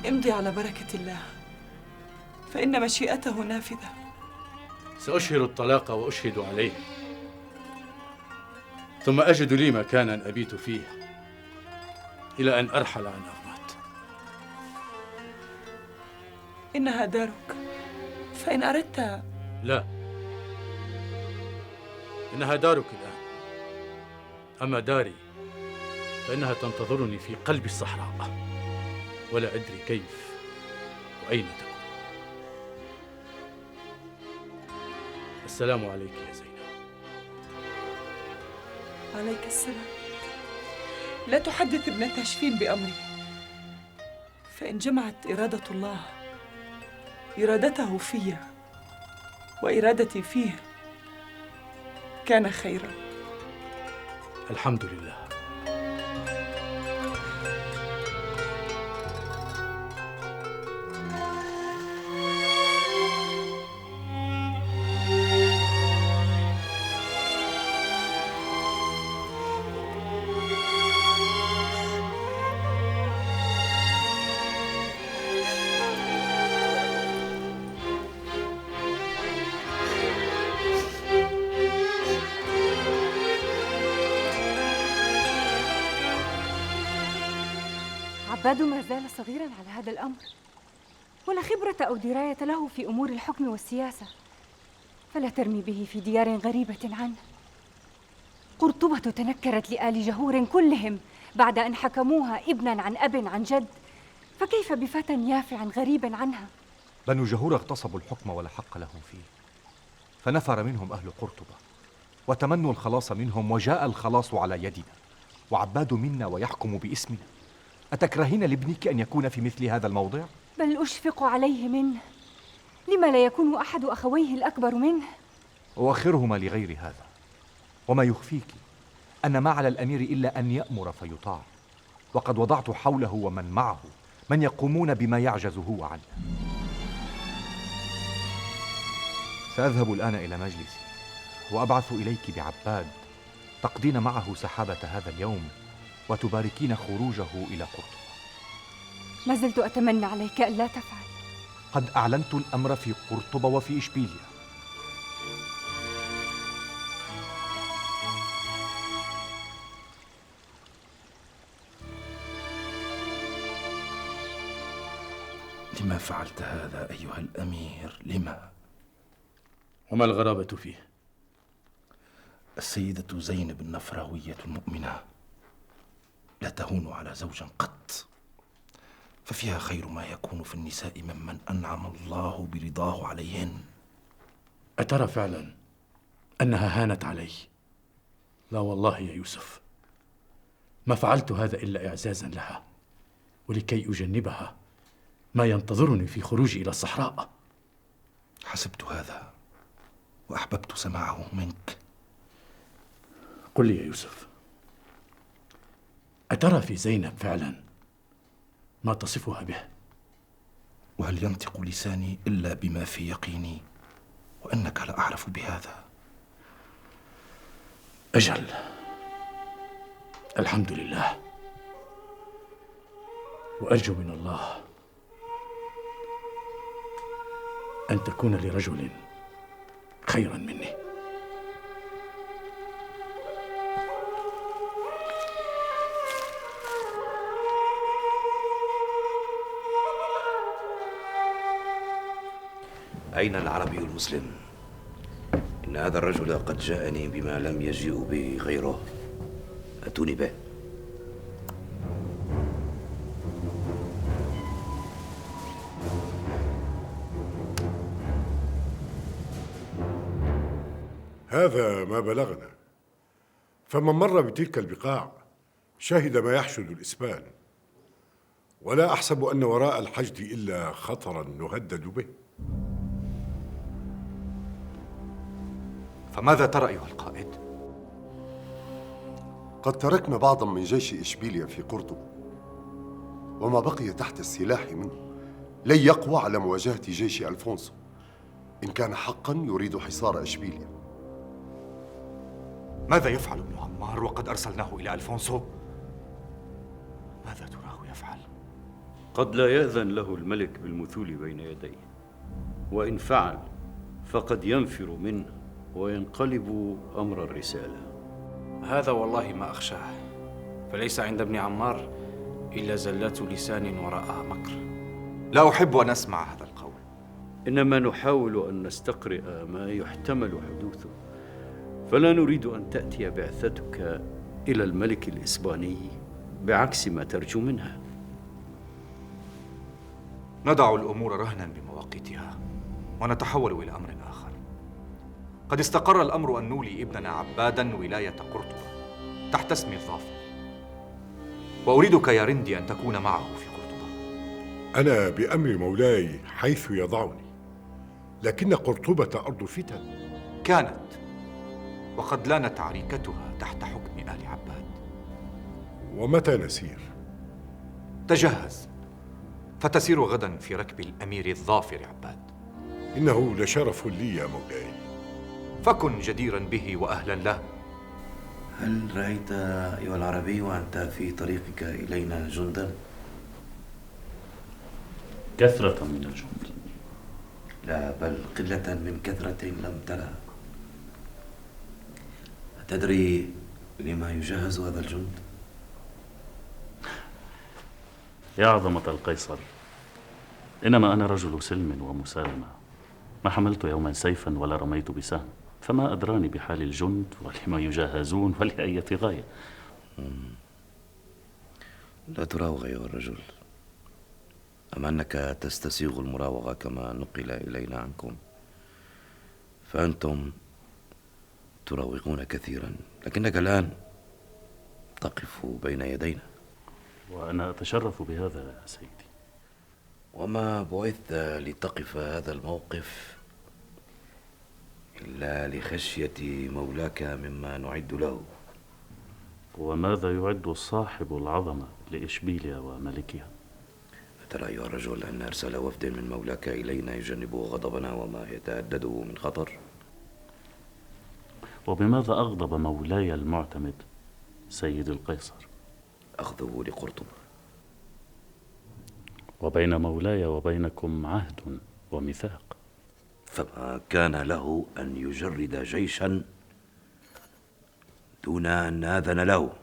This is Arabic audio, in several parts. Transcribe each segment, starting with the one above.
امضي على بركة الله، فإن مشيئته نافذة. سأشهر الطلاق وأشهد عليه، ثم أجد لي مكانا أبيت فيه إلى أن أرحل عن أغمات. إنها دارك، فإن أردت. لا، إنها دارك الآن، أما داري فإنها تنتظرني في قلب الصحراء، ولا أدري كيف وأين تكون. السلام عليك يا زينب. عليك السلام. لا تحدث ابن تشفين بأمري، فإن جمعت إرادة الله إرادته في وإرادتي فيه كان خيرا. الحمد لله. عباد ما زال صغيراً على هذا الأمر، ولا خبرة أو دراية له في أمور الحكم والسياسة، فلا ترمي به في ديار غريبة عنه. قرطبة تنكرت لآل جهور كلهم بعد أن حكموها ابناً عن أب عن جد، فكيف بفتى يافع غريب عنها؟ بنو جهور اغتصبوا الحكم ولا حق لهم فيه، فنفر منهم أهل قرطبة وتمنوا الخلاص منهم، وجاء الخلاص على يدنا، وعباد منا ويحكم باسمنا. أتكرهين لابنك أن يكون في مثل هذا الموضع؟ بل أشفق عليه منه. لما لا يكون أحد أخويه الأكبر منه؟ وآخرهما لغير هذا. وما يخفيك أن ما على الأمير إلا أن يأمر فيطاع، وقد وضعت حوله ومن معه من يقومون بما يعجز هو عنه. سأذهب الآن إلى مجلسي وأبعث إليك بعباد تقضين معه سحابة هذا اليوم وتباركين خروجه إلى قرطبة. ما زلت أتمنى عليك ألا تفعل. قد أعلنت الأمر في قرطبة وفي إشبيلية. لما فعلت هذا أيها الأمير؟ لما؟ وما الغرابة فيه؟ السيدة زينب النفراوية المؤمنة لا تهون على زوج قط، ففيها خير ما يكون في النساء ممن أنعم الله برضاه عليهن. أترى فعلا أنها هانت علي؟ لا والله يا يوسف، ما فعلت هذا إلا إعزازا لها، ولكي أجنبها ما ينتظرني في خروجي إلى الصحراء. حسبت هذا وأحببت سماعه منك. قل لي يا يوسف، أترى في زينب فعلا ما تصفها به؟ وهل ينطق لساني إلا بما في يقيني، وأنك لا أعرف بهذا؟ أجل، الحمد لله، وأرجو من الله أن تكون لرجل خيرا مني. أين العربي المسلم؟ إن هذا الرجل قد جاءني بما لم يجيء به غيره، أتوني به. هذا ما بلغنا، فمن مر بتلك البقاع شهد ما يحشد الإسبال، ولا أحسب أن وراء الحشد إلا خطرا نهدد به. فماذا ترى أيها القائد؟ قد تركنا بعضا من جيش إشبيلية في قرطبة، وما بقي تحت السلاح منه لن يقوى على مواجهة جيش ألفونسو إن كان حقا يريد حصار إشبيلية. ماذا يفعل ابن عمار وقد أرسلناه إلى ألفونسو؟ ماذا تراه يفعل؟ قد لا يأذن له الملك بالمثول بين يديه، وإن فعل فقد ينفر منه وينقلب أمر الرسالة. هذا والله ما أخشاه، فليس عند ابن عمار إلا زلات لسان وراءها مكر. لا أحب أن أسمع هذا القول. إنما نحاول أن نستقرئ ما يحتمل حدوثه، فلا نريد أن تأتي بعثتك إلى الملك الإسباني بعكس ما ترجو منها. ندع الأمور رهنا بمواقيتها ونتحول إلى أمر آخر. قد استقر الأمر أن نولي ابننا عبادا ولاية قرطبة تحت اسم الظافر، وأريدك يا رندي أن تكون معه في قرطبة. أنا بأمر مولاي حيث يضعني، لكن قرطبة أرض فتن. كانت، وقد لانت عريكتها تحت حكم آل عباد. ومتى نسير؟ تجهز، فتسير غدا في ركب الأمير الظافر عباد. إنه لشرف لي يا مولاي. فكن جديرا به وأهلا له. هل رأيت أيها العربي وأنت في طريقك إلينا جندا؟ كثرة من الجند. لا، بل قلة من كثرة لم ترها. أتدري لما يجهز هذا الجند؟ يا عظمة القيصر، إنما أنا رجل سلم ومسالمة، ما حملت يوما سيفا ولا رميت بسهم، فما أدراني بحال الجند ولما يجهزون ولأية غاية. لا تراوغ أيها الرجل، أم أنك تستسيغ المراوغة كما نقل إلينا عنكم؟ فأنتم تراوغون كثيرا، لكنك الآن تقف بين يدينا. وأنا أتشرف بهذا يا سيدي. وما بعثت لتقف هذا الموقف إلا لخشية مولاك مما نعد له. وماذا يعد صاحب العظمة لإشبيليا وملكها؟ أترى أيها الرجل أن إرسال وفد من مولاك إلينا يجنب غضبنا وما يتعدده من خطر؟ وبماذا أغضب مولاي المعتمد سيد القيصر؟ أخذه لقرطبة. وبين مولاي وبينكم عهد وميثاق، فما كان له أن يجرد جيشا دون أن آذن له.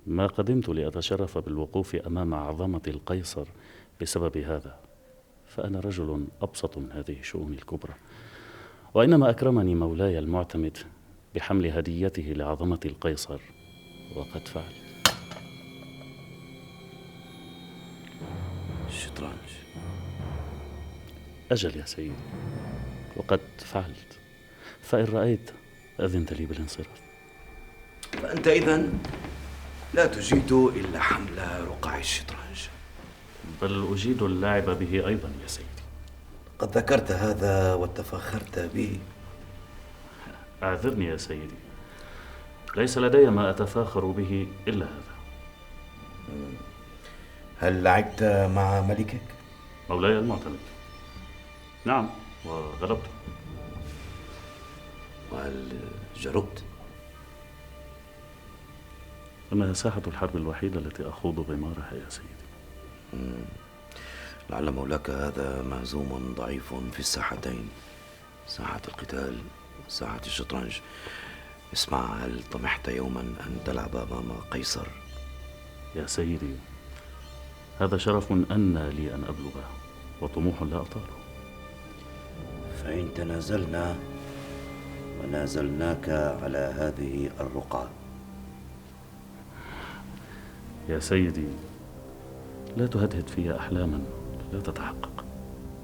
ما قدمت لأتشرف بالوقوف أمام عظمة القيصر بسبب هذا، فأنا رجل أبسط من هذه الشؤون الكبرى، وإنما أكرمني مولاي المعتمد بحمل هديته لعظمة القيصر، وقد فعل. الشطرنج. أجل يا سيدي، وقد فعلت، فإن رأيت أذنت لي بالانصراف. فأنت إذن لا تجيد إلا حمل رقع الشطرنج. بل أجيد اللعب به أيضا يا سيدي. قد ذكرت هذا وتفخرت به. أعذرني يا سيدي، ليس لدي ما أتفاخر به إلا هذا. هل لعبت مع ملكك؟ مولاي المعتمد، نعم، وغلبته. وهل جربت؟ إنها ساحة الحرب الوحيدة التي أخوض غمارها يا سيدي. لعل مولاك هذا مهزوم ضعيف في الساحتين، ساحة القتال وساحة الشطرنج. اسمع، هل طمحت يوما أن تلعب أمام قيصر؟ يا سيدي، هذا شرف أن لي أن أبلغه، وطموح لا أطاله. فإن تنازلنا ونازلناك على هذه الرقعة. يا سيدي، لا تهدهد في أحلاما لا تتحقق.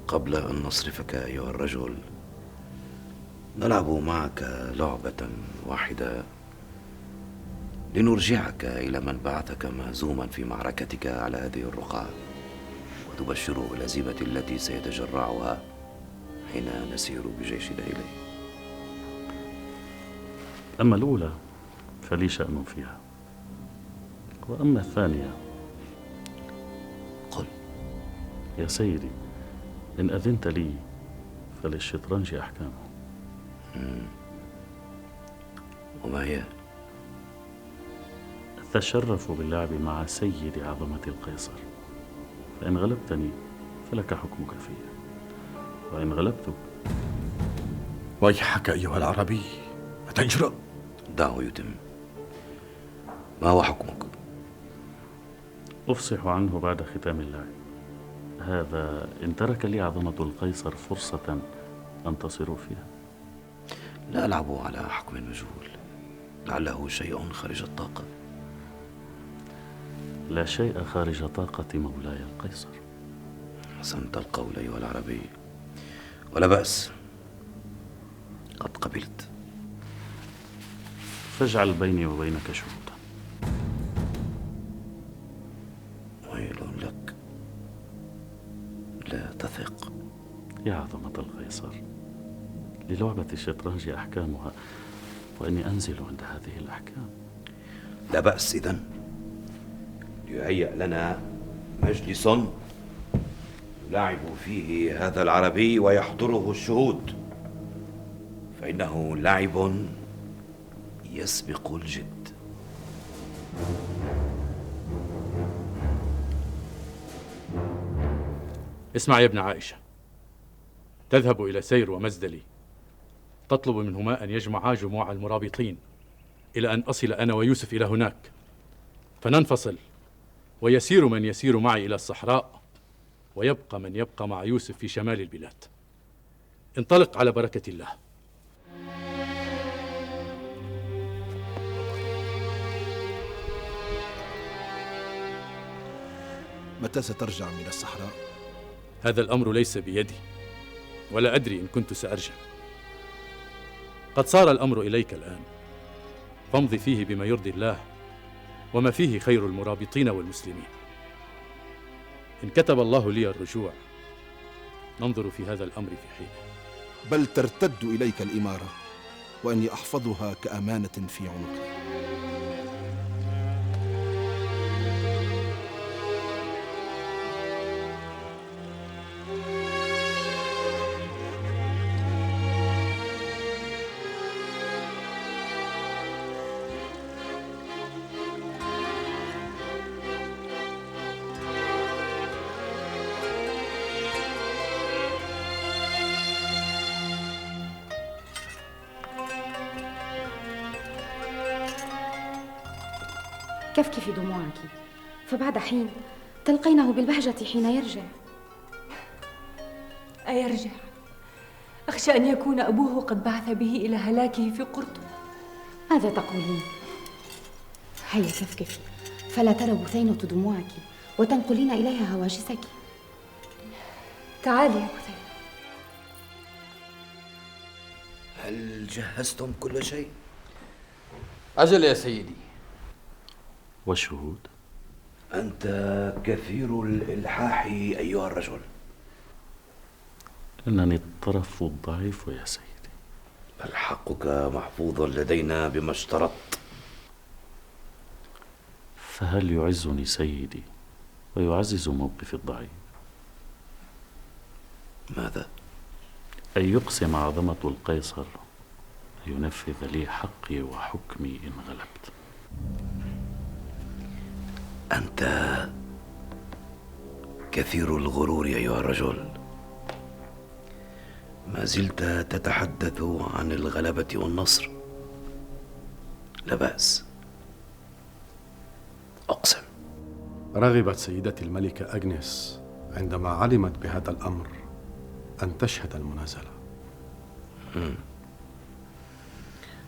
قبل أن نصرفك أيها الرجل، نلعب معك لعبة واحدة لنرجعك إلى من بعثك مهزوما في معركتك على هذه الرقعة، وتبشره بالهزيمة التي سيتجرعها حين نسير بجيشنا إليه. أما الأولى فلي شأن فيها، وأما الثانية قل. يا سيدي، إن أذنت لي فللشطرنج أحكامه. وما هي؟ أتشرف باللعب مع سيد عظمة القيصر، فإن غلبتني فلك حكمك في، وإن غلبتك. ويحك أيها العربي، أتجرأ؟ دعه يتم. ما هو حكمك؟ أفصح عنه بعد ختام اللعب. هذا إن ترك لي عظمة القيصر فرصة أنتصر فيها. لا ألعب على حكم مجهول، لعله شيء خارج الطاقة. لا شيء خارج طاقة مولاي القيصر. حسنت القول أيها العربي، ولا بأس، قد قبلت. فاجعل بيني وبينك شهودا. ويل لك، لا تثق. يا عظمة القيصر، للعبة الشطرنج أحكامها، وإني أنزل عند هذه الأحكام. لا بأس إذن، ليهيأ لنا مجلس يلاعب فيه هذا العربي ويحضره الشهود، فإنه لعب يسبق الجد. اسمع يا ابن عائشة، تذهب إلى سير ومزدلي، تطلب منهما أن يجمعا جموع المرابطين إلى أن أصل أنا ويوسف إلى هناك، فننفصل، ويسير من يسير معي إلى الصحراء، ويبقى من يبقى مع يوسف في شمال البلاد. انطلق على بركة الله. متى سترجع من الصحراء؟ هذا الأمر ليس بيدي، ولا أدري إن كنت سأرجع. قد صار الأمر إليك الآن، فامضي فيه بما يرضي الله، وما فيه خير المرابطين والمسلمين. إن كتب الله لي الرجوع ننظر في هذا الأمر في حينه. بل ترتد إليك الإمارة، وأني أحفظها كأمانة في عنقي. كفكي في دموعك، فبعد حين تلقينه بالبهجة حين يرجع. أيرجع؟ أخشى أن يكون أبوه قد بعث به إلى هلاكه في قرطبة. ماذا تقولين؟ هيا كفكفي، فلا ترى بثينة دموعك وتنقلين إليها هواجسك. تعالي يا بثينة. هل جهزتم كل شيء؟ أجل يا سيدي. والشهود؟ أنت كثير الإلحاح أيها الرجل. إنني الطرف الضعيف يا سيدي. بل حقك محفوظ لدينا بما اشترطت. فهل يعزني سيدي ويعزز موقفي الضعيف؟ ماذا؟ أن يقسم عظمة القيصر لينفذ لي حقي وحكمي إن غلبت. أنت كثير الغرور أيها الرجل، ما زلت تتحدث عن الغلبة والنصر. لا بأس، أقسم. رغبت سيدتي الملكة أغنيس عندما علمت بهذا الأمر أن تشهد المنازلة.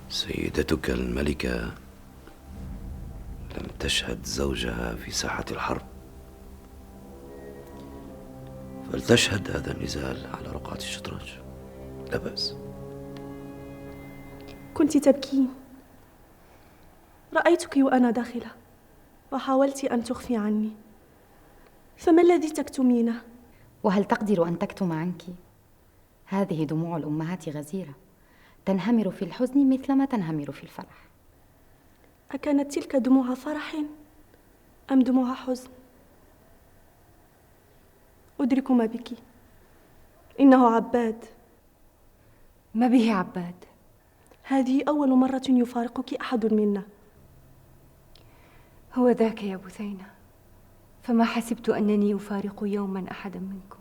سيدتك الملكة لم تشهد زوجها في ساحة الحرب، فلتشهد هذا النزال على رقعة الشطرنج. لا بأس. كنت تبكين، رأيتك وأنا داخلة وحاولت أن تخفي عني، فما الذي تكتمينه؟ وهل تقدر أن تكتم عنك؟ هذه دموع الأمهات غزيرة، تنهمر في الحزن مثلما تنهمر في الفرح. أكانت تلك دموع فرح أم دموع حزن؟ أدرك ما بك، إنه عباد. ما به عباد؟ هذه أول مرة يفارقك أحد منا. هو ذاك يا بثينة، فما حسبت أنني أفارق يوما أحدا منكم.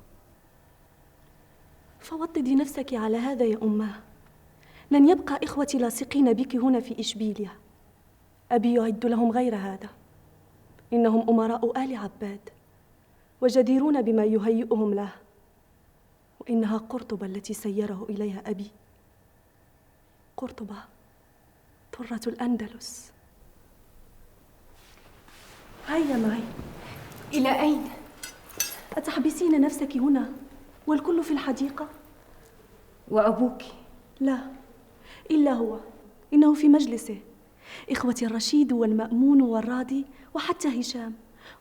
فوطدي نفسك على هذا يا أماه. لن يبقى إخوتي لاصقين بك هنا في إشبيلية. أبي يعد لهم غير هذا. إنهم أمراء آل عباد وجديرون بما يهيئهم له، وإنها قرطبة التي سيره إليها أبي. قرطبة طرة الأندلس. هيا معي. إلى أين؟ أتحبسين نفسك هنا والكل في الحديقة؟ وأبوك؟ لا، إلا هو، إنه في مجلسه. إخوتي الرشيد والمأمون والراضي وحتى هشام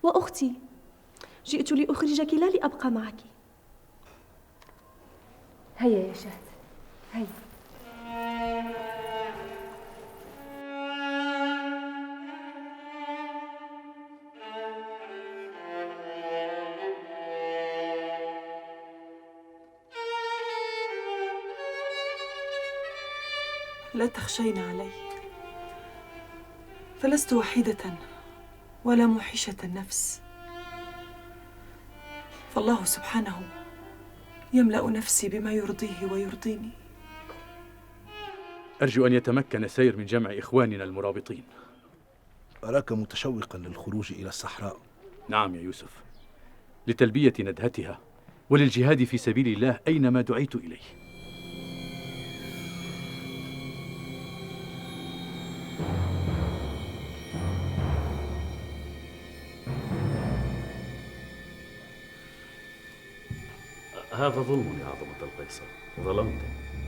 وأختي. جئت لأخرجك لا لأبقى معك. هيا يا شهد، هيا. لا تخشين علي، فلست وحيدة ولا موحشة النفس، فالله سبحانه يملأ نفسي بما يرضيه ويرضيني. أرجو أن يتمكن سير من جمع إخواننا المرابطين. أراك متشوقا للخروج إلى الصحراء. نعم يا يوسف، لتلبية ندهتها وللجهاد في سبيل الله أينما دعيت إليه. هذا ظلم يا عظمة القيصر. ظلمت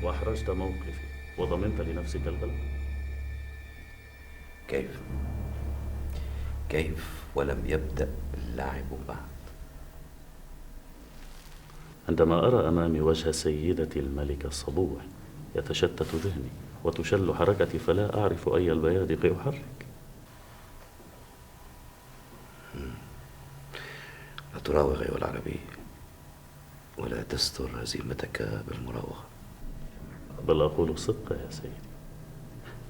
وأحرجت موقفي وضمنت لنفسك الغلبة. كيف ولم يبدأ اللعب بعد؟ عندما أرى أمامي وجه سيدتي الملكة الصبوح يتشتت ذهني وتشل حركتي، فلا أعرف أي البيادق أحرك. لا تراوغ أيها العربي، ولا تستر هزيمتك بالمراوغة. بل أقول الصدق يا سيدي.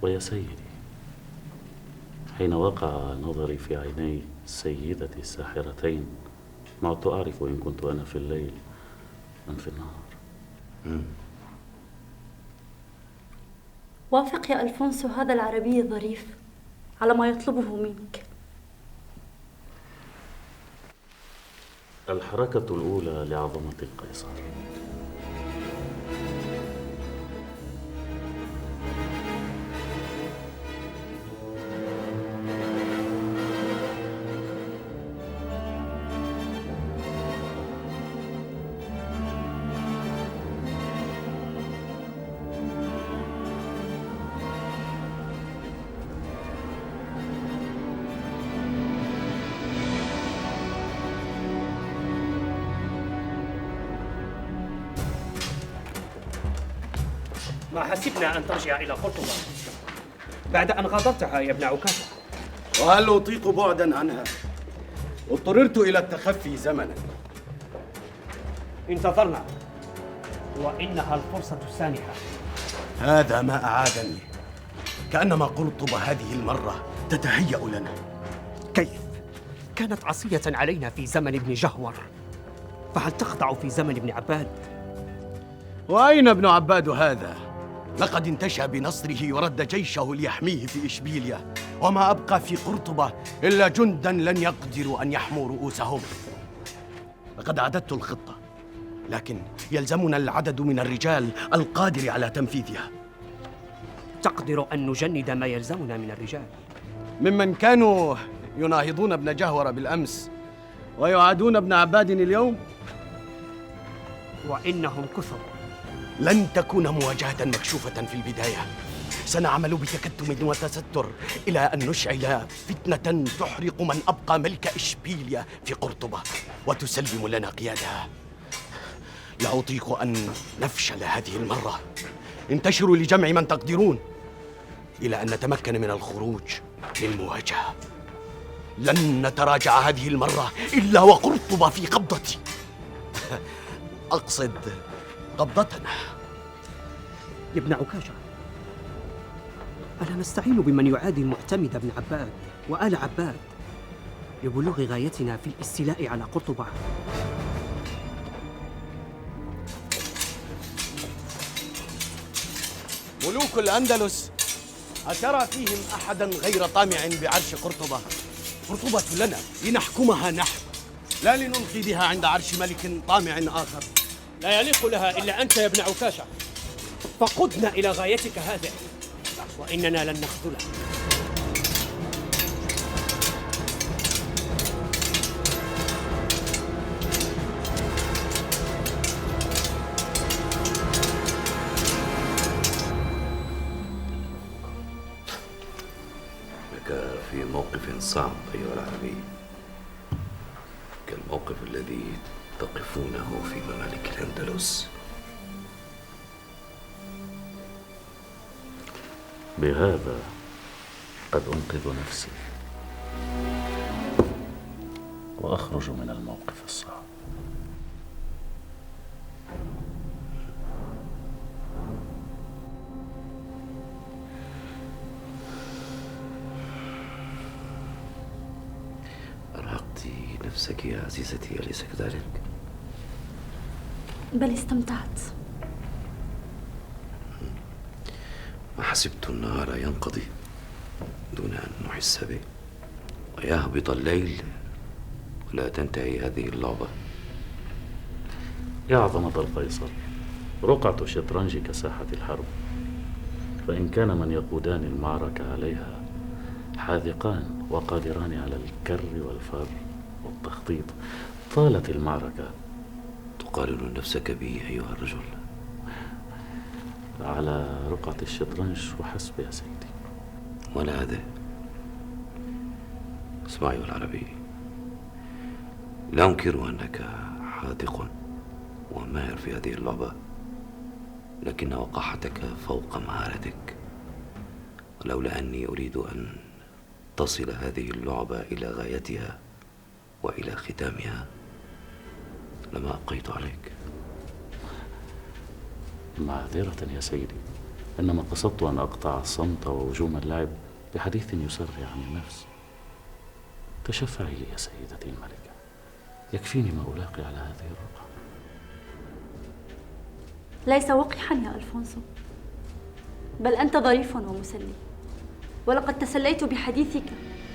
ويا سيدي، حين وقع نظري في عيني سيدتي الساحرتين ما عدت أعرف إن كنت أنا في الليل أم في النهار. وافق يا ألفونسو هذا العربي الظريف على ما يطلبه منك. الحركة الأولى لعظمة القيصر. ما حسبنا أن ترجع إلى قرطبة بعد أن غادرتها يا ابن عكاشة. وهل أطيق بعدا عنها؟ اضطررت إلى التخفي زمنا. انتظرنا وإنها الفرصة السانحة. هذا ما أعادني، كأنما قرطبة هذه المرة تتهيأ لنا. كيف؟ كانت عصية علينا في زمن ابن جهور، فهل تخضع في زمن ابن عباد؟ وأين ابن عباد هذا؟ لقد انتشى بنصره ورد جيشه ليحميه في إشبيلية، وما أبقى في قرطبة إلا جندا لن يقدروا أن يحموا رؤوسهم. لقد أعددت الخطة، لكن يلزمنا العدد من الرجال القادر على تنفيذها. تقدر أن نجند ما يلزمنا من الرجال؟ ممن كانوا يناهضون ابن جهور بالأمس ويعادون ابن عباد اليوم؟ وإنهم كثر. لن تكون مواجهة مكشوفة في البداية. سنعمل بتكتم وتستر إلى أن نشعل فتنة تحرق من أبقى ملك إشبيلية في قرطبة وتسلم لنا قيادها. لا أطيق أن نفشل هذه المرة. انتشروا لجمع من تقدرون إلى أن نتمكن من الخروج للمواجهة. لن نتراجع هذه المرة إلا وقرطبة في قبضتي. أقصد قبضتنا. يا ابن عكاشة، ألا نستعين بمن يعادي المعتمد بن عباد وآل عباد لبلوغ غايتنا في الاستيلاء على قرطبة. ملوك الأندلس، أترى فيهم أحدا غير طامع بعرش قرطبة؟ قرطبة لنا لنحكمها نحن، لا لنلقي بها عند عرش ملك طامع آخر. لا يليق لها إلا أنت يا ابن عكاشة، فقدنا إلى غايتك هذه وإننا لن نخذلها. لك في موقف صعب أيها العربي، كالموقف الذي تقفونه في ممالك الأندلس. بهذا قد أنقذ نفسي وأخرج من الموقف الصعب. أرهقت نفسك يا عزيزتي، أليس كذلك؟ بل استمتعت. ما حسبت النهار ينقضي دون أن نحس به، ويهبط الليل ولا تنتهي هذه اللعبة. يا عظمة القيصر، رقعة الشطرنج كساحة الحرب، فإن كان من يقودان المعركة عليها حاذقان وقادران على الكر والفر والتخطيط، طالت المعركة. تقارن نفسك بي أيها الرجل؟ على رقعة الشطرنج وحسب يا سيدي. ولا هذا. اسمع أيها العربي، لا أنكر أنك حاذق وماهر في هذه اللعبة، لكن وقاحتك فوق مهارتك. ولولا أني أريد أن تصل هذه اللعبة إلى غايتها وإلى ختامها لما أبقيت عليك. معذرة يا سيدي، إنما قصدت أن أقطع الصمت ووجوم اللعب بحديث يسرع عن النفس. تشفعي لي يا سيدتي الملكة، يكفيني ما ألاقي على هذه الرقعة. ليس وقحا يا ألفونسو، بل أنت ظريف ومسلي، ولقد تسليت بحديثك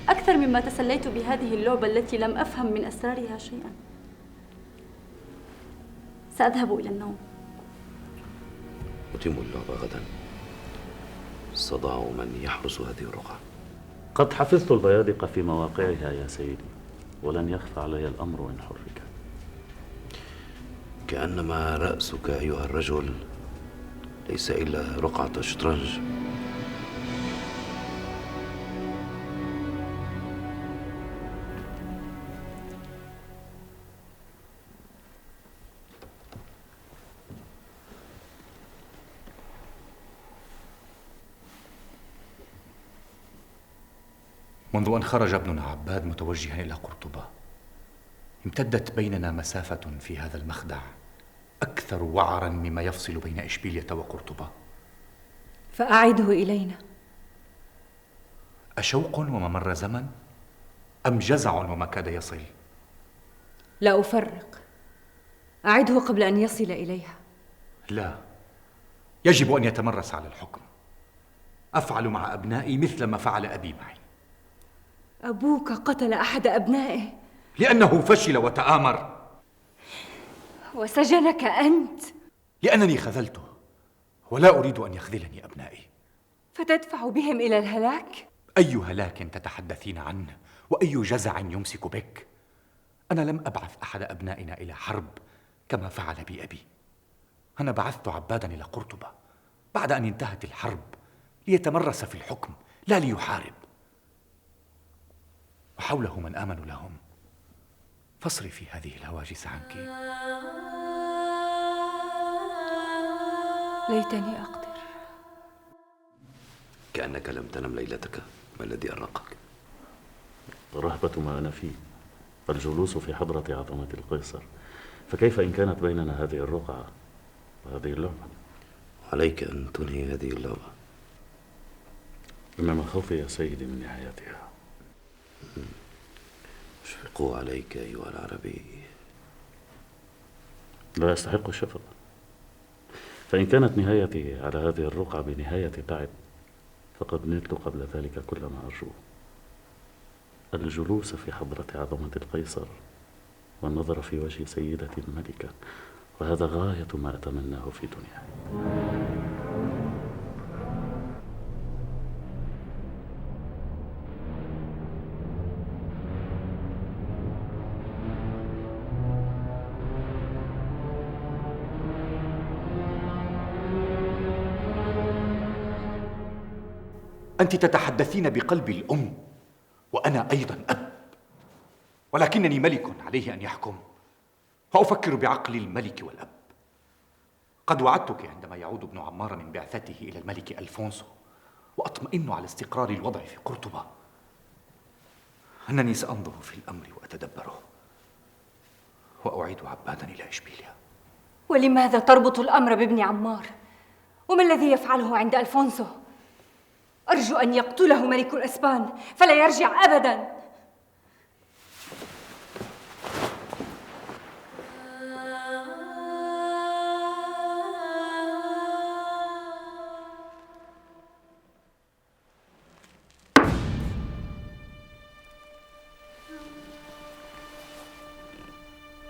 أكثر مما تسليت بهذه اللعبة التي لم أفهم من أسرارها شيئا. سأذهب إلى النوم. أتم اللعبة غدا. صدع من يحرس هذه الرقعة. قد حفظت البيادق في مواقعها يا سيدي، ولن يخفى علي الأمر إن حرك. كأنما رأسك أيها الرجل ليس إلا رقعة الشطرنج. منذ أن خرج ابننا عباد متوجها إلى قرطبة، امتدت بيننا مسافة في هذا المخدع أكثر وعرا مما يفصل بين إشبيلية وقرطبة. فأعده إلينا. أشوق وممر زمن، أم جزع وما كاد يصل؟ لا أفرق، أعده قبل أن يصل إليها. لا، يجب أن يتمرس على الحكم. أفعل مع أبنائي مثل ما فعل أبي معي. أبوك قتل أحد أبنائه لأنه فشل وتآمر. وسجنك أنت لأنني خذلته، ولا أريد أن يخذلني أبنائي. فتدفع بهم إلى الهلاك؟ أي هلاك تتحدثين عنه؟ وأي جزع يمسك بك؟ أنا لم أبعث أحد أبنائنا إلى حرب كما فعل بي أبي. أنا بعثت عبادا إلى قرطبة بعد أن انتهت الحرب ليتمرس في الحكم لا ليحارب، وحوله من آمنوا لهم. فاصرفي هذه الهواجس عنك. ليتني أقدر. كأنك لم تنم ليلتك. ما الذي أرقك؟ رهبة ما أنا فيه، الجلوس في حضرة عظمة القيصر، فكيف إن كانت بيننا هذه الرقعة وهذه اللعبة؟ عليك أن تنهي هذه اللعبة. إنما خوفي يا سيدي من نهايتها. أشفق عليك أيها العربي. لا أستحق الشفقة، فإن كانت نهايتي على هذه الرقعة بنهاية تعب فقد نلت قبل ذلك كل ما أرجوه: الجلوس في حضرة عظمة القيصر والنظر في وجه سيدتي الملكة، وهذا غاية ما أتمناه في دنياي. أنت تتحدثين بقلب الأم وأنا أيضا أب، ولكنني ملك عليه أن يحكم، وأفكر بعقل الملك والأب. قد وعدتك عندما يعود ابن عمار من بعثته إلى الملك ألفونسو وأطمئن على استقرار الوضع في قرطبة أنني سأنظر في الأمر وأتدبره وأعيد عبادا إلى إشبيليا. ولماذا تربط الأمر بابن عمار؟ وما الذي يفعله عند ألفونسو؟ أرجو أن يقتله ملك الأسبان فلا يرجع أبداً.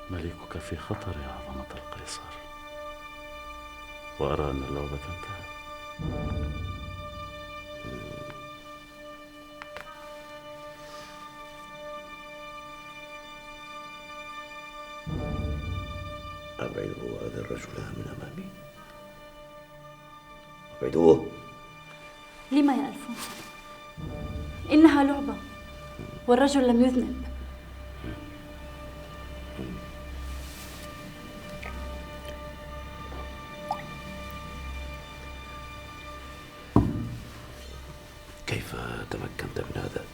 ملكك في خطر يا عظمة القيصر، وأرى أن اللعبة انتهت. أبعدوا هذا الرجل من أمامي، أبعدوه. لما يا ألفونسو؟ إنها لعبة والرجل لم يذنب. كيف تمكنت من هذا؟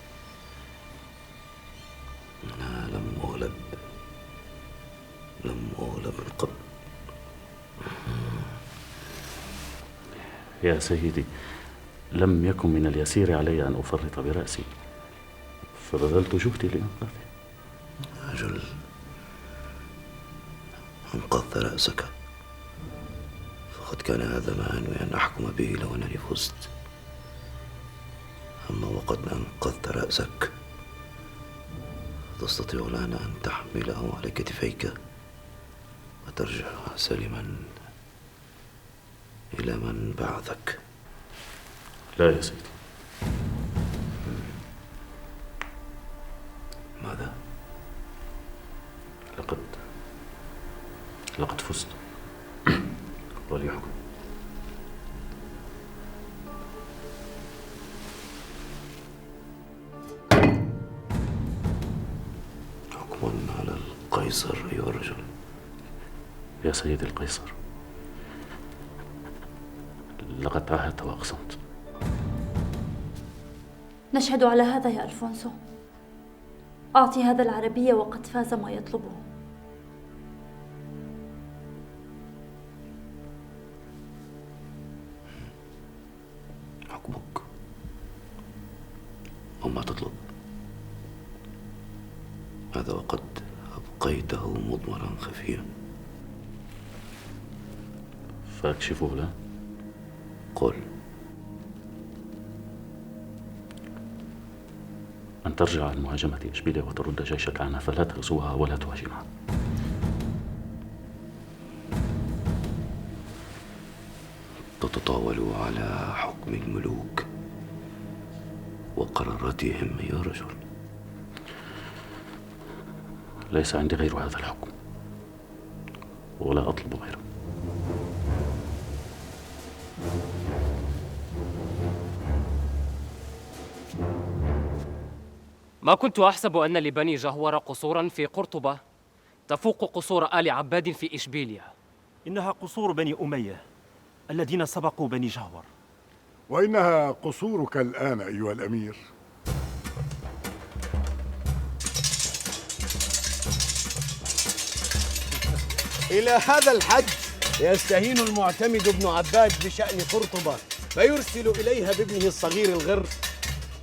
أنا لم أغلب من قبل. يا سيدي، لم يكن من اليسير علي أن أفرط برأسي، فبذلت جهدي لإنقاذه. أجل، أنقذت رأسك، فقد كان هذا ما أنوي أن أحكم به لو أنني فزت. أما وقد أنقذت رأسك تستطيع الآن أن تحمله على كتفيك وترجع سالما إلى من بعثك. لا يا سيدي. ماذا؟ لقد فزت وليحكم. حكم على القيصر أيها الرجل. يا سيدي القيصر، لقد عاهدت وأقسمت. نشهد على هذا يا ألفونسو. أعطي هذا العربي وقد فاز ما يطلبه. حكمك وما تطلب، هذا وقد أبقيته مضمرا خفيا. فأكشفه له؟ قل. أن ترجع عن مهاجمة إشبيلية وترد جيشك عنها، فلا تغزوها ولا تهاجمها. تتطاول على حكم الملوك وقراراتهم يا رجل. ليس عندي غير هذا الحكم ولا أطلب غيره. ما كنت أحسب أن لبني جهور قصورا في قرطبة تفوق قصور آل عباد في إشبيلية. إنها قصور بني أمية الذين سبقوا بني جهور. وإنها قصورك الآن أيها الأمير. إلى هذا الحد يستهين المعتمد ابن عباد بشأن قرطبة فيرسل إليها بابنه الصغير الغر.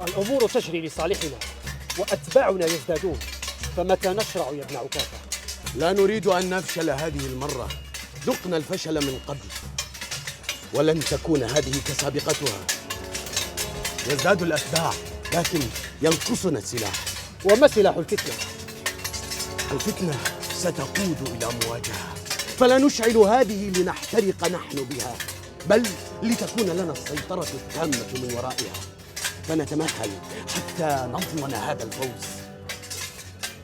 الأمور تجري لصالحنا وأتباعنا يزدادون، فمتى نشرع يا ابن عكافة؟ لا نريد أن نفشل هذه المرة. ذقنا الفشل من قبل، ولن تكون هذه كسابقتها. يزداد الأتباع لكن ينقصنا السلاح. وما سلاح الفتنة؟ الفتنة ستقود إلى مواجهة، فلا نشعل هذه لنحترق نحن بها، بل لتكون لنا السيطرة التامة من ورائها، فنتمهل حتى نضمن هذا الفوز.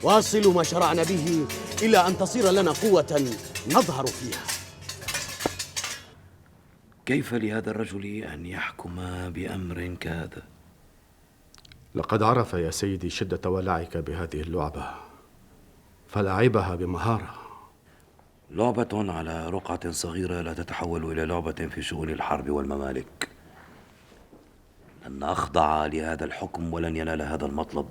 واصلوا ما شرعنا به إلى أن تصير لنا قوة نظهر فيها. كيف لهذا الرجل أن يحكم بأمر كهذا؟ لقد عرف يا سيدي شدة ولعك بهذه اللعبة، فلعبها بمهارة. لعبة على رقعة صغيرة لا تتحول إلى لعبة في شؤون الحرب والممالك. لن أخضع لهذا الحكم ولن ينال هذا المطلب.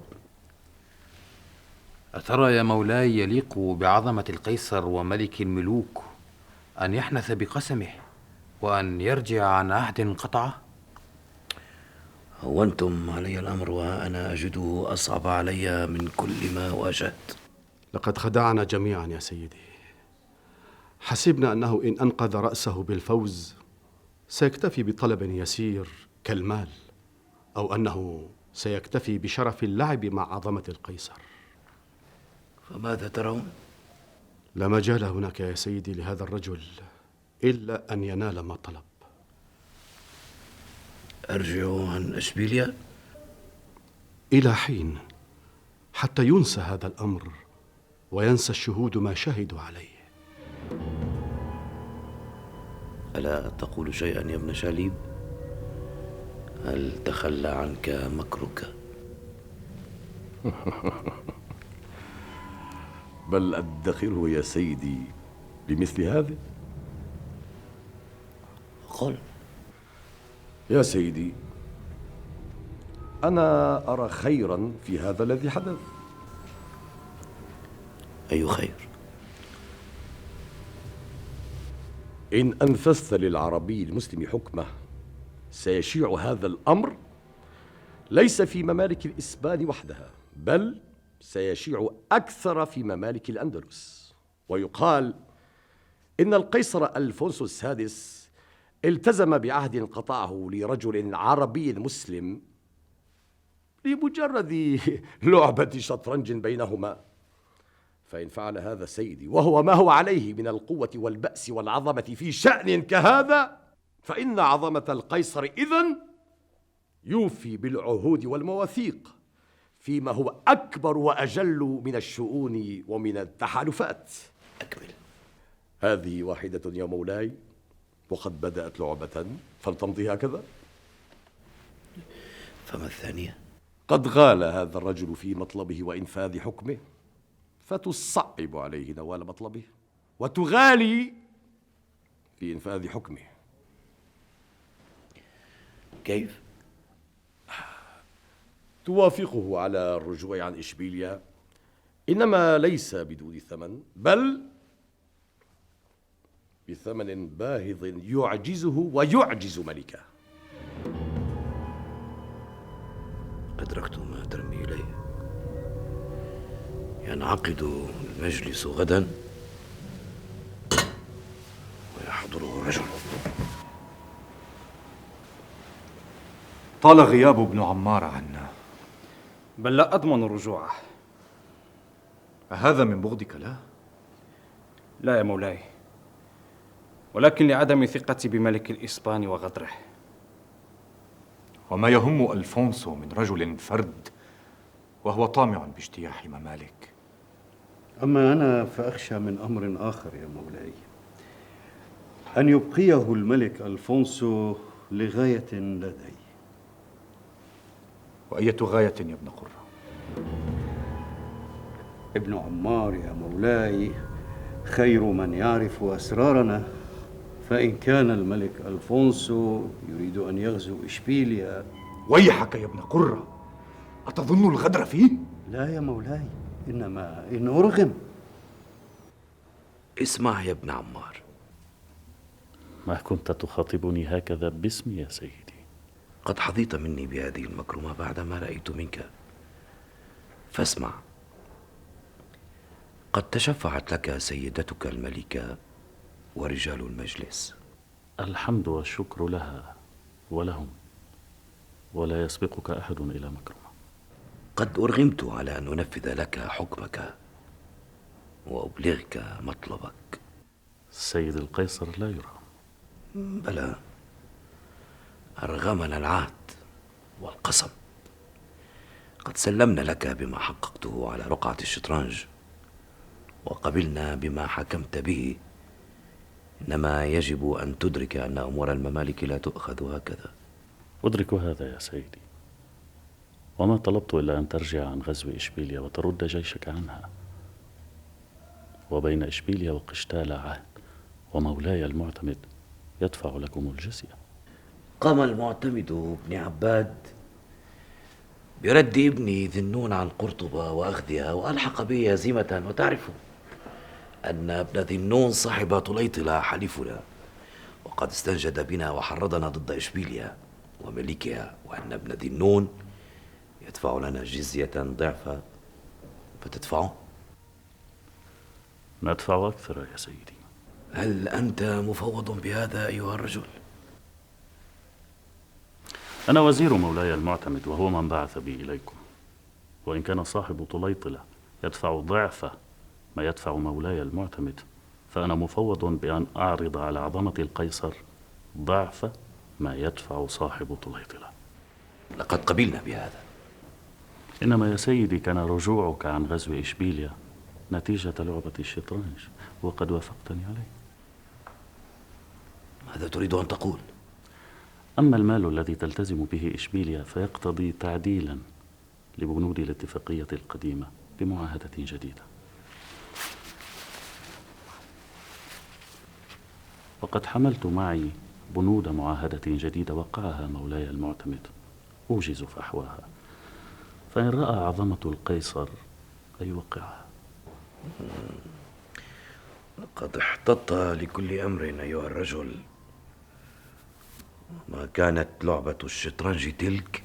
أترى يا مولاي يليق بعظمة القيصر وملك الملوك أن يحنث بقسمه وأن يرجع عن عهد قطعه؟ هونتم علي الأمر وأنا أجده أصعب علي من كل ما واجهت. لقد خدعنا جميعا يا سيدي. حسبنا أنه إن أنقذ رأسه بالفوز سيكتفي بطلب يسير كالمال، أو أنه سيكتفي بشرف اللعب مع عظمة القيصر. فماذا ترون؟ لا مجال هناك يا سيدي لهذا الرجل إلا أن ينال ما طلب. أرجع عن إشبيلية؟ إلى حين؟ حتى ينسى هذا الأمر وينسى الشهود ما شهدوا عليه. ألا تقول شيئا يا ابن شاليب؟ هل تخلى عنك مكرك؟ بل أدخره يا سيدي لمثل هذا. قل. يا سيدي، أنا أرى خيرا في هذا الذي حدث. أي خير؟ إن أنفذت للعربي المسلم حكمه سيشيع هذا الأمر ليس في ممالك الإسبان وحدها، بل سيشيع أكثر في ممالك الأندلس. ويقال إن القيصر ألفونسو السادس التزم بعهد قطعه لرجل عربي مسلم لمجرد لعبة شطرنج بينهما. فإن فعل هذا سيدي وهو ما هو عليه من القوة والبأس والعظمة في شأن كهذا، فإن عظمة القيصر إذن يوفي بالعهود والمواثيق فيما هو أكبر وأجل من الشؤون ومن التحالفات. أكمل. هذه واحدة يا مولاي، وقد بدأت لعبة فلتمضي هكذا. فما الثانية؟ قد غال هذا الرجل في مطلبه وإنفاذ حكمه، فتصعب عليه نوال مطلبه وتغالي في إنفاذ حكمه. كيف؟ توافقه على الرجوع عن إشبيلية، إنما ليس بدون ثمن، بل بثمن باهظ يعجزه ويعجز ملكه. أدركت ما ترمي إليه. ينعقد المجلس غدا ويحضره رجل. طال غياب ابن عمار عنا، بل لا أضمن رجوعه. أهذا من بغضك له؟ لا يا مولاي، ولكن لعدم ثقتي بملك الإسبان وغدره. وما يهم ألفونسو من رجل فرد وهو طامع باجتياح ممالك. أما أنا فأخشى من أمر آخر يا مولاي، أن يبقيه الملك ألفونسو لغاية لدي. وأية غاية يا ابن قرة؟ ابن عمار يا مولاي خير من يعرف أسرارنا، فإن كان الملك ألفونسو يريد أن يغزو إشبيلية. ويحك يا ابن قرة، أتظن الغدر فيه؟ لا يا مولاي، إنما إن أرغم. اسمع يا ابن عمار، ما كنت تخاطبني هكذا باسمي يا سيدي؟ قد حظيت مني بهذه المكرمة بعدما رأيت منك، فاسمع. لقد تشفعت لك سيدتك الملكة ورجال المجلس. الحمد والشكر لها ولهم، ولا يسبقك أحد إلى مكرمة. قد أرغمت على أن أنفذ لك حكمك وأبلغك مطلبك. السيد القيصر لا يرى. بلى، أرغمنا العهد والقسم. قد سلمنا لك بما حققته على رقعة الشطرنج، وقبلنا بما حكمت به. إنما يجب أن تدرك أن أمور الممالك لا تؤخذ هكذا. أدرك هذا يا سيدي، وما طلبت إلا أن ترجع عن غزو إشبيلية وترد جيشك عنها. وبين إشبيلية وقشتالة عهد، ومولاي المعتمد يدفع لكم الجزية. قام المعتمد بن عباد برد ابني ذي النون عن قرطبة وأخذها، وألحق به هزيمة. وتعرف أن ابن ذي النون صاحب طليطلة حليفنا، وقد استنجد بنا وحرضنا ضد إشبيلية وملكها، وأن ابن ذي النون يدفع لنا جزية ضعف، فتدفعه. ندفع أكثر يا سيدي. هل أنت مفوض بهذا أيها الرجل؟ أنا وزير مولاي المعتمد، وهو من بعث بي إليكم. وإن كان صاحب طليطلة يدفع ضعف ما يدفع مولاي المعتمد، فأنا مفوض بأن أعرض على عظمة القيصر ضعف ما يدفع صاحب طليطلة. لقد قبلنا بهذا. إنما يا سيدي كان رجوعك عن غزو إشبيلية نتيجة لعبة الشطرنج، وقد وافقتني عليه. ماذا تريد أن تقول؟ أما المال الذي تلتزم به إشبيلية فيقتضي تعديلا لبنود الاتفاقية القديمة بمعاهدة جديدة. وقد حملت معي بنود معاهدة جديدة وقعها مولاي المعتمد، أوجز فحواها، فإن رأى عظمة القيصر أن يوقعها. لقد احتطت لكل أمر أيها الرجل. ما كانت لعبة الشطرنج تلك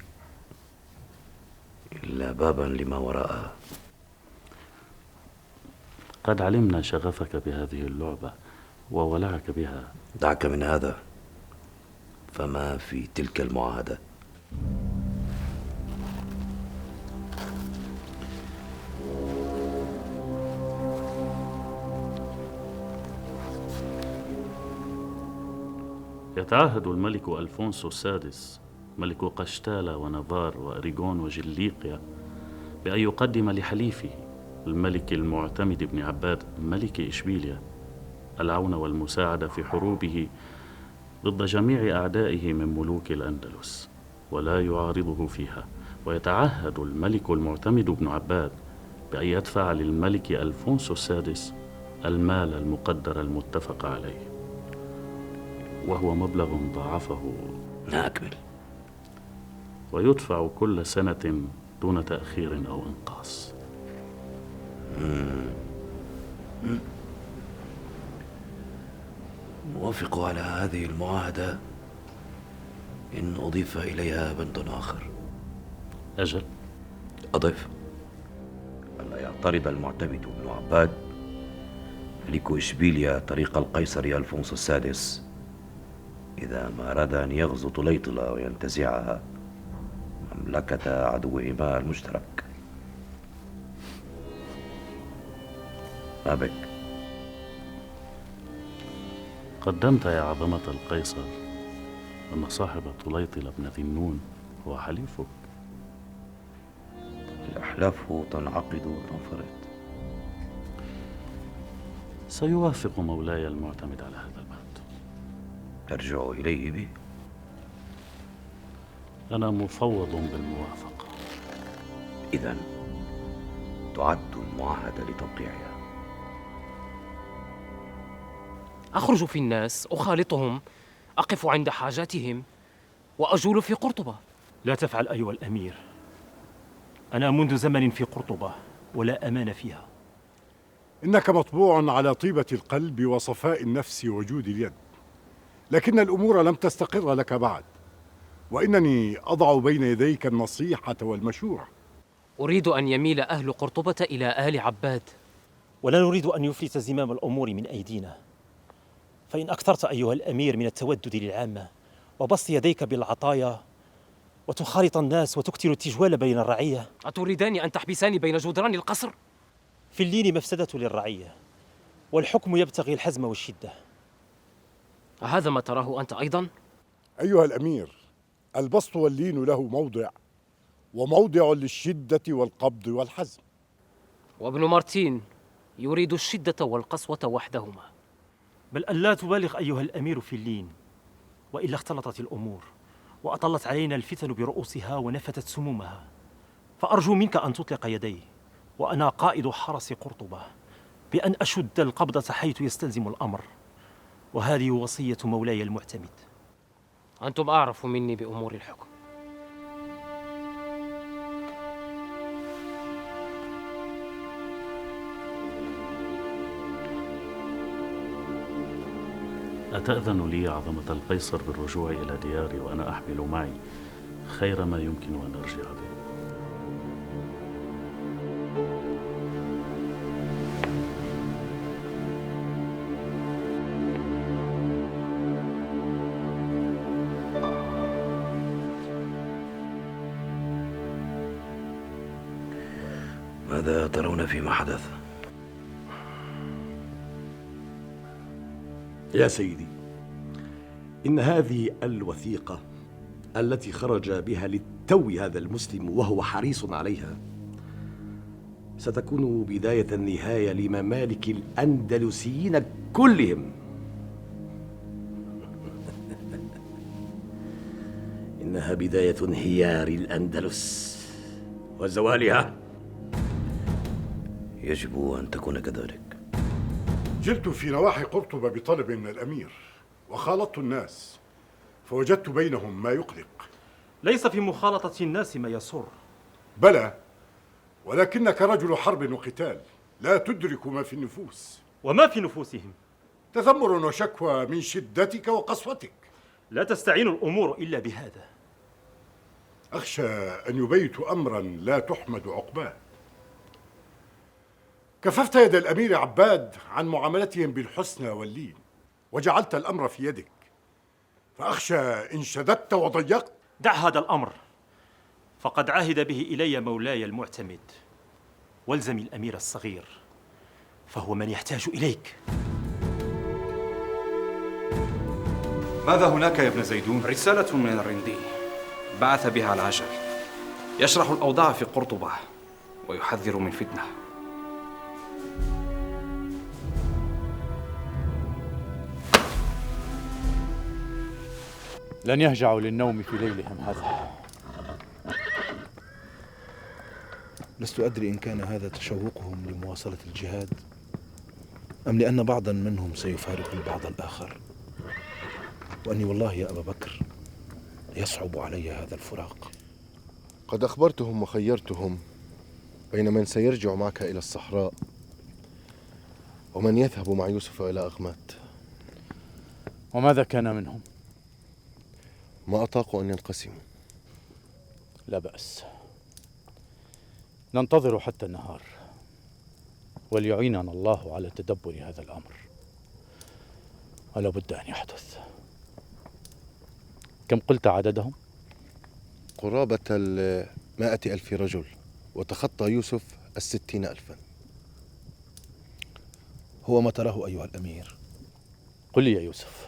إلا بابا لما وراءها. قد علمنا شغفك بهذه اللعبة وولعك بها. دعك من هذا، فما في تلك المعاهدة؟ يتعهد الملك ألفونسو السادس ملك قشتالة ونافار وأريغون وجليقيا بأن يقدم لحليفه الملك المعتمد بن عباد ملك إشبيلية العون والمساعدة في حروبه ضد جميع أعدائه من ملوك الأندلس، ولا يعارضه فيها. ويتعهد الملك المعتمد بن عباد بأن يدفع للملك ألفونسو السادس المال المقدر المتفق عليه، وهو مبلغ ضاعفه. أكمل. ويدفع كل سنة دون تأخير أو إنقاص. موافق على هذه المعاهدة إن أضيف إليها بند آخر. أجل. أضف ألا يعترض المعتمد بن عباد ملك إشبيلية طريق القيصر ألفونسو السادس إذا ما أراد أن يغزو طليطلة وينتزعها، مملكة عدوهما المشترك. ما بك؟ قدمت يا عظمة القيصر أن صاحب طليطلة بن ذي النون هو حليفك. الأحلاف تنعقد وتنفرد. سيوافق مولاي المعتمد على هذا البند. ترجع إليه به؟ أنا مفوض بالموافقة. إذن تعد المعاهدة لتوقيعها. أخرج في الناس، أخالطهم، أقف عند حاجاتهم، وأجول في قرطبة. لا تفعل أيها الأمير. أنا منذ زمن في قرطبة ولا أمان فيها. إنك مطبوع على طيبة القلب وصفاء النفس وجود اليد، لكن الأمور لم تستقر لك بعد، وإنني أضع بين يديك النصيحة والمشورة. أريد أن يميل أهل قرطبة إلى آل عباد، ولا نريد أن يفلت زمام الأمور من أيدينا. فإن أكثرت أيها الأمير من التودد للعامة وبسط يديك بالعطايا وتخالط الناس وتكثر التجوال بين الرعية، أتريدان أن تحبساني بين جدران القصر؟ في اللين مفسدة للرعية، والحكم يبتغي الحزم والشدة. أهذا ما تراه أنت أيضا؟ أيها الأمير، البسط واللين له موضع، وموضع للشدة والقبض والحزم. وابن مارتين يريد الشدة والقسوة وحدهما. بل ألا تبالغ أيها الأمير في اللين، وإلا اختلطت الأمور وأطلت علينا الفتن برؤوسها ونفتت سمومها. فأرجو منك أن تطلق يدي وأنا قائد حرس قرطبة بأن أشد القبضة حيث يستلزم الأمر، وهذه وصية مولاي المعتمد. أنتم أعرف مني بأمور الحكم. أتأذن لي عظمة القيصر بالرجوع إلى دياري وأنا أحمل معي خير ما يمكن أن أرجع به؟ ماذا ترون فيما حدث؟ يا سيدي، إن هذه الوثيقة التي خرج بها للتو هذا المسلم وهو حريص عليها ستكون بداية النهاية لممالك الأندلسيين كلهم. إنها بداية انهيار الأندلس وزوالها. يجب أن تكون كذلك. جئت في نواحي قرطبة بطلب من الأمير، وخالطت الناس فوجدت بينهم ما يقلق. ليس في مخالطة الناس ما يسر. بلى، ولكنك رجل حرب وقتال، لا تدرك ما في النفوس. وما في نفوسهم؟ تذمر وشكوى من شدتك وقسوتك. لا تستعين الأمور إلا بهذا. أخشى أن يبيتوا أمرا لا تحمد عقباه. كففت يد الأمير عباد عن معاملتهم بالحسنى واللين، وجعلت الأمر في يدك، فأخشى إن شددت وضيقت. دع هذا الأمر، فقد عهد به إلي مولاي المعتمد، والزم الأمير الصغير فهو من يحتاج إليك. ماذا هناك يا ابن زيدون؟ رسالة من الرندي بعث بها العجل، يشرح الأوضاع في قرطبة ويحذر من فتنة. لن يهجعوا للنوم في ليلهم هذا. لست أدري إن كان هذا تشوقهم لمواصلة الجهاد، أم لأن بعضا منهم سيفارق البعض الآخر، وأني والله يا أبا بكر يصعب علي هذا الفراق. قد أخبرتهم وخيرتهم بين من سيرجع معك إلى الصحراء ومن يذهب مع يوسف إلى أغمات. وماذا كان منهم؟ ما أطاقوا أن ينقسموا. لا بأس، ننتظر حتى النهار، وليعيننا الله على تدبر هذا الأمر، ولا بد أن يحدث. كم قلت عددهم؟ قرابة 100,000 رجل، وتخطى يوسف 60,000. هو ما تراه أيها الأمير. قل لي يا يوسف،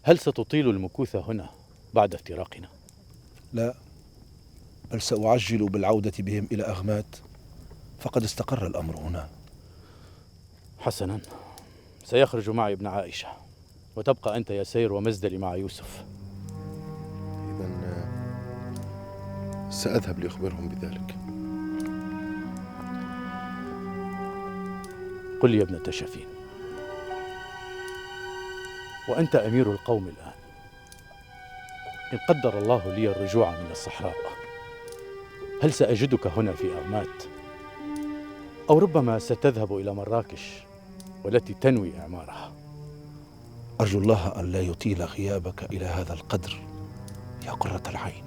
هل ستطيل المكوث هنا بعد افتراقنا؟ لا، بل سأعجل بالعودة بهم إلى أغمات، فقد استقر الأمر هنا. حسنا، سيخرج معي ابن عائشة، وتبقى أنت يا سير ومزدلي مع يوسف. إذن سأذهب لأخبرهم بذلك. قل لي يا ابنة شفين، وأنت أمير القوم الآن، إن قدر الله لي الرجوع من الصحراء، هل سأجدك هنا في أغمات؟ أو ربما ستذهب إلى مراكش والتي تنوي إعمارها؟ أرجو الله أن لا يطيل غيابك إلى هذا القدر يا قرة العين.